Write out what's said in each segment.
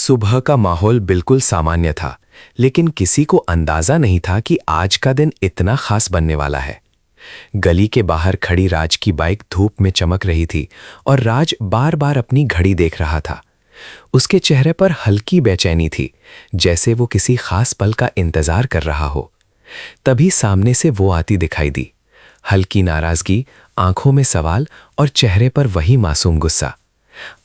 सुबह का माहौल बिल्कुल सामान्य था, लेकिन किसी को अंदाजा नहीं था कि आज का दिन इतना खास बनने वाला है। गली के बाहर खड़ी राज की बाइक धूप में चमक रही थी और राज बार बार अपनी घड़ी देख रहा था। उसके चेहरे पर हल्की बेचैनी थी, जैसे वो किसी खास पल का इंतजार कर रहा हो। तभी सामने से वो आती दिखाई दी। हल्की नाराजगी, आंखों में सवाल और चेहरे पर वही मासूम गुस्सा।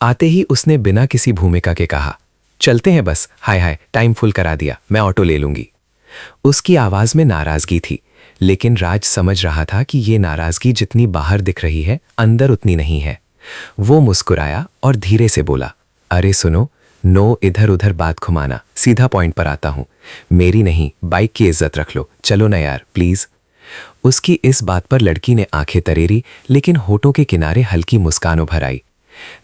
आते ही उसने बिना किसी भूमिका के कहा, चलते हैं बस, हाय हाय टाइम फुल करा दिया, मैं ऑटो ले लूंगी। उसकी आवाज में नाराजगी थी, लेकिन राज समझ रहा था कि ये नाराजगी जितनी बाहर दिख रही है, अंदर उतनी नहीं है। वो मुस्कुराया और धीरे से बोला, अरे सुनो, नो इधर उधर बात घुमाना, सीधा पॉइंट पर आता हूं। मेरी नहीं, बाइक की इज्जत रख लो, चलो ना यार प्लीज। उसकी इस बात पर लड़की ने आंखें तरेरी, लेकिन होठों के किनारे हल्की मुस्कान उभर आई।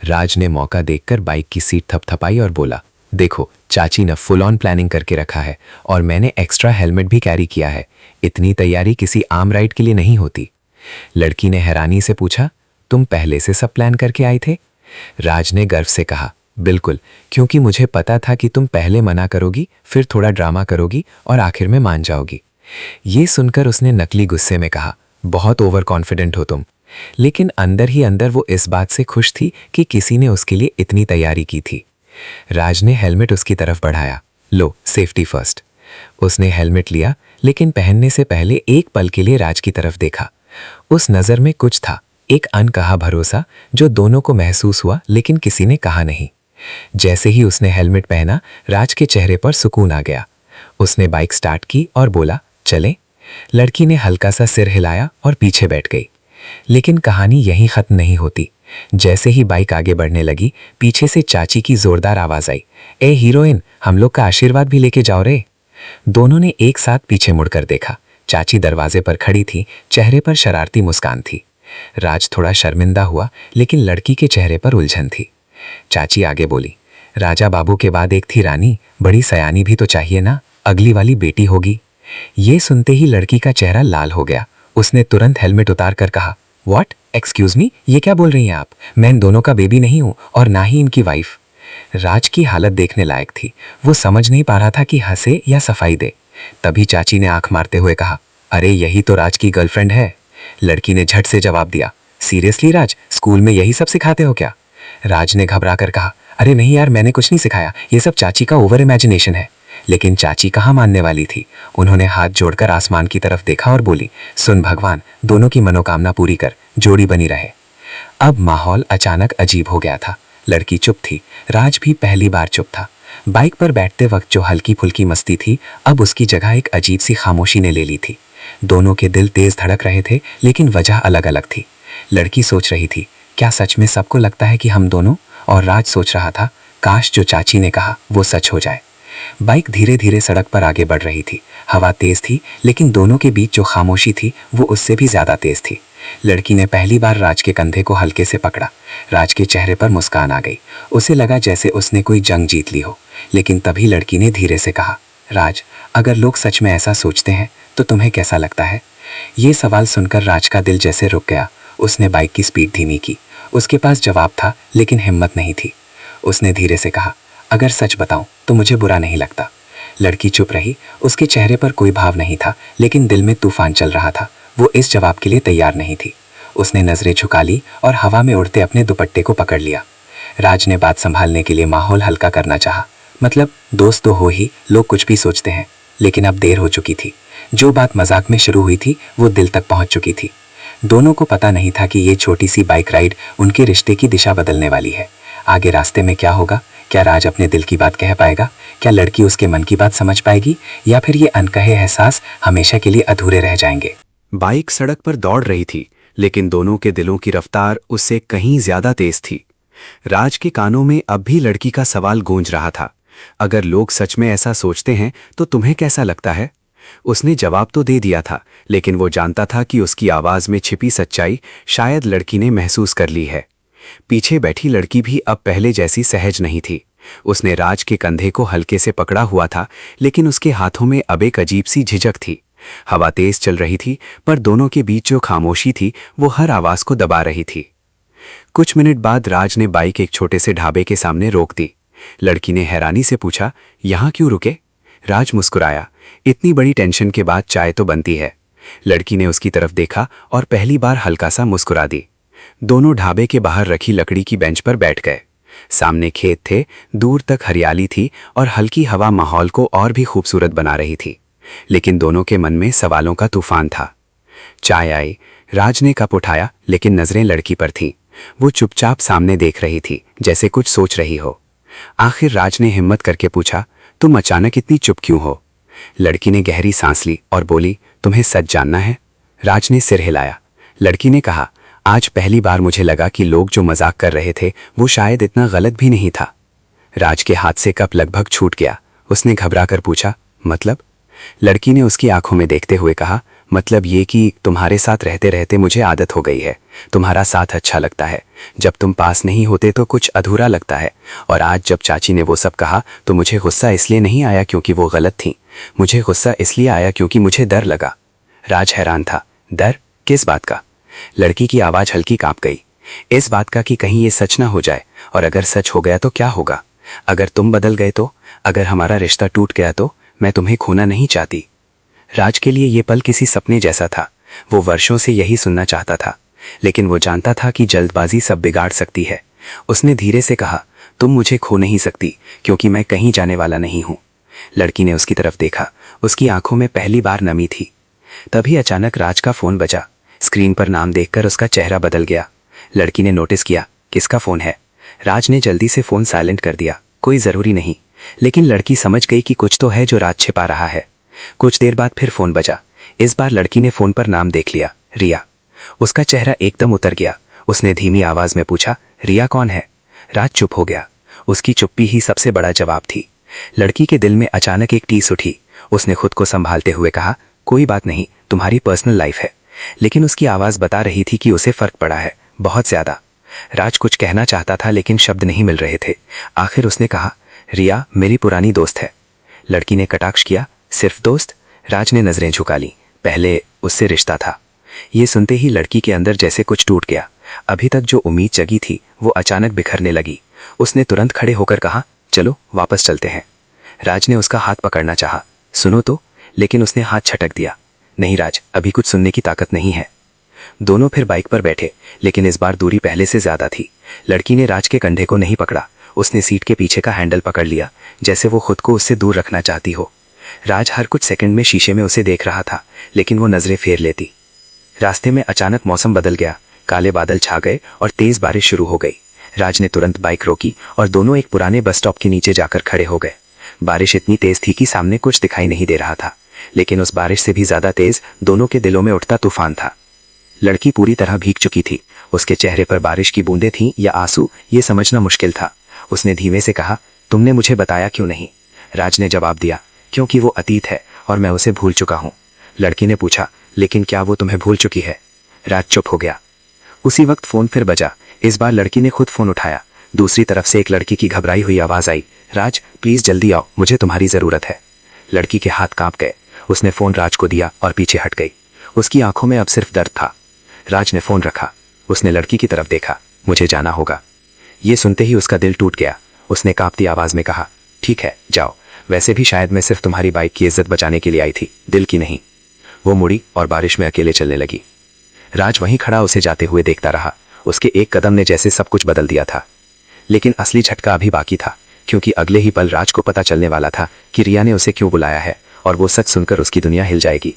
राज ने मौका देखकर बाइक की सीट थपथपाई और बोला, देखो चाची ने फुल ऑन प्लानिंग करके रखा है और मैंने एक्स्ट्रा हेलमेट भी कैरी किया है। इतनी तैयारी किसी आम राइड के लिए नहीं होती। लड़की ने हैरानी से पूछा, तुम पहले से सब प्लान करके आए थे? राज ने गर्व से कहा, बिल्कुल, क्योंकि मुझे पता था कि तुम पहले मना करोगी, फिर थोड़ा ड्रामा करोगी और आखिर में मान जाओगी। ये सुनकर उसने नकली गुस्से में कहा, बहुत ओवर कॉन्फिडेंट हो तुम। लेकिन अंदर ही अंदर वो इस बात से खुश थी कि किसी ने उसके लिए इतनी तैयारी की थी। राज ने हेलमेट उसकी तरफ बढ़ाया, लो सेफ्टी फर्स्ट। उसने हेलमेट लिया, लेकिन पहनने से पहले एक पल के लिए राज की तरफ देखा। उस नज़र में कुछ था, एक अनकहा भरोसा जो दोनों को महसूस हुआ, लेकिन किसी ने कहा नहीं। जैसे ही उसने हेलमेट पहना, राज के चेहरे पर सुकून आ गया। उसने बाइक स्टार्ट की और बोला, चलें? लड़की ने हल्का सा सिर हिलाया और पीछे बैठ गई। लेकिन कहानी यहीं खत्म नहीं होती। जैसे ही बाइक आगे बढ़ने लगी, पीछे से चाची की जोरदार आवाज आई, ए हीरोइन, हम लोग का आशीर्वाद भी लेके जाओ रे। दोनों ने एक साथ पीछे मुड़कर देखा। चाची दरवाजे पर खड़ी थी, चेहरे पर शरारती मुस्कान थी। राज थोड़ा शर्मिंदा हुआ, लेकिन लड़की के चेहरे पर उलझन थी। चाची आगे बोली, राजा बाबू के बाद एक थी रानी, बड़ी सयानी भी तो चाहिए ना, अगली वाली बेटी होगी। ये सुनते ही लड़की का चेहरा लाल हो गया। उसने तुरंत हेलमेट उतार कर कहा, व्हाट, एक्सक्यूज मी, ये क्या बोल रही हैं आप? मैं इन दोनों का बेबी नहीं हूं और ना ही इनकी वाइफ। राज की हालत देखने लायक थी। वो समझ नहीं पा रहा था कि हंसे या सफाई दे। तभी चाची ने आंख मारते हुए कहा, अरे यही तो राज की गर्लफ्रेंड है। लड़की ने झट से जवाब दिया, सीरियसली राज, स्कूल में यही सब सिखाते हो क्या? राज ने घबरा कर कहा, अरे नहीं यार, मैंने कुछ नहीं सिखाया, ये सब चाची का ओवर इमेजिनेशन है। लेकिन चाची कहाँ मानने वाली थी। उन्होंने हाथ जोड़कर आसमान की तरफ देखा और बोली, सुन भगवान, दोनों की मनोकामना पूरी कर, जोड़ी बनी रहे। अब माहौल अचानक अजीब हो गया था। लड़की चुप थी, राज भी पहली बार चुप था। बाइक पर बैठते वक्त जो हल्की फुल्की मस्ती थी, अब उसकी जगह एक अजीब सी खामोशी ने ले ली थी। दोनों के दिल तेज धड़क रहे थे, लेकिन वजह अलग अलग थी। लड़की सोच रही थी, क्या सच में सबको लगता है कि हम दोनों? और राज सोच रहा था, काश जो चाची ने कहा वो सच हो जाए। बाइक धीरे धीरे सड़क पर आगे बढ़ रही थी। हवा तेज थी, लेकिन दोनों के बीच जो खामोशी थी वो उससे भी ज्यादा तेज थी। लड़की ने पहली बार राज के कंधे को हल्के से पकड़ा। राज के चेहरे पर मुस्कान आ गई। उसे लगा जैसे उसने कोई जंग जीत ली हो। लेकिन तभी लड़की ने धीरे से कहा, राज, अगर लोग सच में ऐसा सोचते हैं तो तुम्हें कैसा लगता है? ये सवाल सुनकर राज का दिल जैसे रुक गया। उसने बाइक की स्पीड धीमी की। उसके पास जवाब था, लेकिन हिम्मत नहीं थी। उसने धीरे से कहा, अगर सच बताऊं तो मुझे बुरा नहीं लगता। लड़की चुप रही। उसके चेहरे पर कोई भाव नहीं था, लेकिन दिल में तूफान चल रहा था। वो इस जवाब के लिए तैयार नहीं थी। उसने नजरें झुका ली और हवा में उड़ते अपने दुपट्टे को पकड़ लिया। राज ने बात संभालने के लिए माहौल हल्का करना चाहा। मतलब दोस्त तो हो ही, लोग कुछ भी सोचते हैं। लेकिन अब देर हो चुकी थी। जो बात मजाक में शुरू हुई थी वो दिल तक पहुंच चुकी थी। दोनों को पता नहीं था कि ये छोटी सी बाइक राइड उनके रिश्ते की दिशा बदलने वाली है। आगे रास्ते में क्या होगा? क्या राज अपने दिल की बात कह पाएगा? क्या लड़की उसके मन की बात समझ पाएगी? या फिर ये अनकहे एहसास हमेशा के लिए अधूरे रह जाएंगे? बाइक सड़क पर दौड़ रही थी, लेकिन दोनों के दिलों की रफ्तार उससे कहीं ज्यादा तेज थी। राज के कानों में अब भी लड़की का सवाल गूंज रहा था, अगर लोग सच में ऐसा सोचते हैं तो तुम्हें कैसा लगता है? उसने जवाब तो दे दिया था, लेकिन वो जानता था कि उसकी आवाज में छिपी सच्चाई शायद लड़की ने महसूस कर ली है। पीछे बैठी लड़की भी अब पहले जैसी सहज नहीं थी। उसने राज के कंधे को हल्के से पकड़ा हुआ था, लेकिन उसके हाथों में अब एक अजीब सी झिझक थी। हवा तेज चल रही थी, पर दोनों के बीच जो खामोशी थी वो हर आवाज को दबा रही थी। कुछ मिनट बाद राज ने बाइक एक छोटे से ढाबे के सामने रोक दी। लड़की ने हैरानी से पूछा, यहाँ क्यों रुके? राज मुस्कुराया, इतनी बड़ी टेंशन के बाद चाय तो बनती है। लड़की ने उसकी तरफ देखा और पहली बार हल्का सा मुस्कुरा दी। दोनों ढाबे के बाहर रखी लकड़ी की बेंच पर बैठ गए। सामने खेत थे, दूर तक हरियाली थी और हल्की हवा माहौल को और भी खूबसूरत बना रही थी। लेकिन दोनों के मन में सवालों का तूफान था। चाय आई, राज ने कप उठाया, लेकिन नजरें लड़की पर थीं। वो चुपचाप सामने देख रही थी, जैसे कुछ सोच रही हो। आखिर राज ने हिम्मत करके पूछा, तुम अचानक इतनी चुप क्यों हो? लड़की ने गहरी सांस ली और बोली, तुम्हें सच जानना है? राज ने सिर हिलाया। लड़की ने कहा, आज पहली बार मुझे लगा कि लोग जो मजाक कर रहे थे वो शायद इतना गलत भी नहीं था। राज के हाथ से कप लगभग छूट गया। उसने घबरा कर पूछा, मतलब? लड़की ने उसकी आंखों में देखते हुए कहा, मतलब ये कि तुम्हारे साथ रहते रहते मुझे आदत हो गई है। तुम्हारा साथ अच्छा लगता है, जब तुम पास नहीं होते तो कुछ अधूरा लगता है। और आज जब चाची ने वो सब कहा तो मुझे गुस्सा इसलिए नहीं आया क्योंकि वो गलत थी, मुझे गुस्सा इसलिए आया क्योंकि मुझे डर लगा। राज हैरान था। डर? किस बात का? लड़की की आवाज हल्की कांप गई। इस बात का कि कहीं ये सच ना हो जाए, और अगर सच हो गया तो क्या होगा? अगर तुम बदल गए तो? अगर हमारा रिश्ता टूट गया तो? मैं तुम्हें खोना नहीं चाहती। राज के लिए ये पल किसी सपने जैसा था। वो वर्षों से यही सुनना चाहता था, लेकिन वो जानता था कि जल्दबाजी सब बिगाड़ सकती है। उसने धीरे से कहा, तुम मुझे खो नहीं सकती क्योंकि मैं कहीं जाने वाला नहीं हूं। लड़की ने उसकी तरफ देखा। उसकी आंखों में पहली बार नमी थी। तभी अचानक राज का फोन बजा। स्क्रीन पर नाम देखकर उसका चेहरा बदल गया। लड़की ने नोटिस किया, किसका फोन है? राज ने जल्दी से फोन साइलेंट कर दिया। कोई जरूरी नहीं, लेकिन लड़की समझ गई कि कुछ तो है जो राज छिपा रहा है। कुछ देर बाद फिर फोन बजा। इस बार लड़की ने फोन पर नाम देख लिया, रिया। उसका चेहरा एकदम उतर गया। उसने धीमी आवाज में पूछा, रिया कौन है? राज चुप हो गया। उसकी चुप्पी ही सबसे बड़ा जवाब थी। लड़की के दिल में अचानक एक टीस उठी। उसने खुद को संभालते हुए कहा, कोई बात नहीं, तुम्हारी पर्सनल लाइफ है। लेकिन उसकी आवाज बता रही थी कि उसे फर्क पड़ा है, बहुत ज्यादा। राज कुछ कहना चाहता था लेकिन शब्द नहीं मिल रहे थे। आखिर उसने कहा, रिया मेरी पुरानी दोस्त है। लड़की ने कटाक्ष किया, सिर्फ दोस्त? राज ने नजरें झुका ली। पहले उससे रिश्ता था। ये सुनते ही लड़की के अंदर जैसे कुछ टूट गया। अभी तक जो उम्मीद जगी थी वो अचानक बिखरने लगी। उसने तुरंत खड़े होकर कहा, चलो वापस चलते हैं। राज ने उसका हाथ पकड़ना चाहा, सुनो तो, लेकिन उसने हाथ छटक दिया। नहीं राज, अभी कुछ सुनने की ताकत नहीं है। दोनों फिर बाइक पर बैठे, लेकिन इस बार दूरी पहले से ज्यादा थी। लड़की ने राज के कंधे को नहीं पकड़ा। उसने सीट के पीछे का हैंडल पकड़ लिया, जैसे वो खुद को उससे दूर रखना चाहती हो। राज हर कुछ सेकंड में शीशे में उसे देख रहा था, लेकिन वो नजरें फेर लेती। रास्ते में अचानक मौसम बदल गया। काले बादल छा गए और तेज बारिश शुरू हो गई। राज ने तुरंत बाइक रोकी और दोनों एक पुराने बस स्टॉप के नीचे जाकर खड़े हो गए। बारिश इतनी तेज थी कि सामने कुछ दिखाई नहीं दे रहा था, लेकिन उस बारिश से भी ज्यादा तेज दोनों के दिलों में उठता तूफान था। लड़की पूरी तरह भीग चुकी थी। उसके चेहरे पर बारिश की बूंदें थीं या आंसू, ये समझना मुश्किल था। उसने धीमे से कहा, तुमने मुझे बताया क्यों नहीं? राज ने जवाब दिया, क्योंकि वो अतीत है और मैं उसे भूल चुका हूँ। लड़की ने पूछा, लेकिन क्या वो तुम्हें भूल चुकी है? राज चुप हो गया। उसी वक्त फोन फिर बजा। इस बार लड़की ने खुद फोन उठाया। दूसरी तरफ से एक लड़की की घबराई हुई आवाज आई, राज प्लीज जल्दी आओ, मुझे तुम्हारी जरूरत है। लड़की के हाथ कांप गए। उसने फोन राज को दिया और पीछे हट गई। उसकी आंखों में अब सिर्फ दर्द था। राज ने फोन रखा। उसने लड़की की तरफ देखा, मुझे जाना होगा। ये सुनते ही उसका दिल टूट गया। उसने कांपती आवाज में कहा, ठीक है जाओ, वैसे भी शायद मैं सिर्फ तुम्हारी बाइक की इज्जत बचाने के लिए आई थी, दिल की नहीं। वो मुड़ी और बारिश में अकेले चलने लगी। राज वहीं खड़ा उसे जाते हुए देखता रहा। उसके एक कदम ने जैसे सब कुछ बदल दिया था। लेकिन असली झटका अभी बाकी था, क्योंकि अगले ही पल राज को पता चलने वाला था कि रिया ने उसे क्यों बुलाया है, और वो सच सुनकर उसकी दुनिया हिल जाएगी।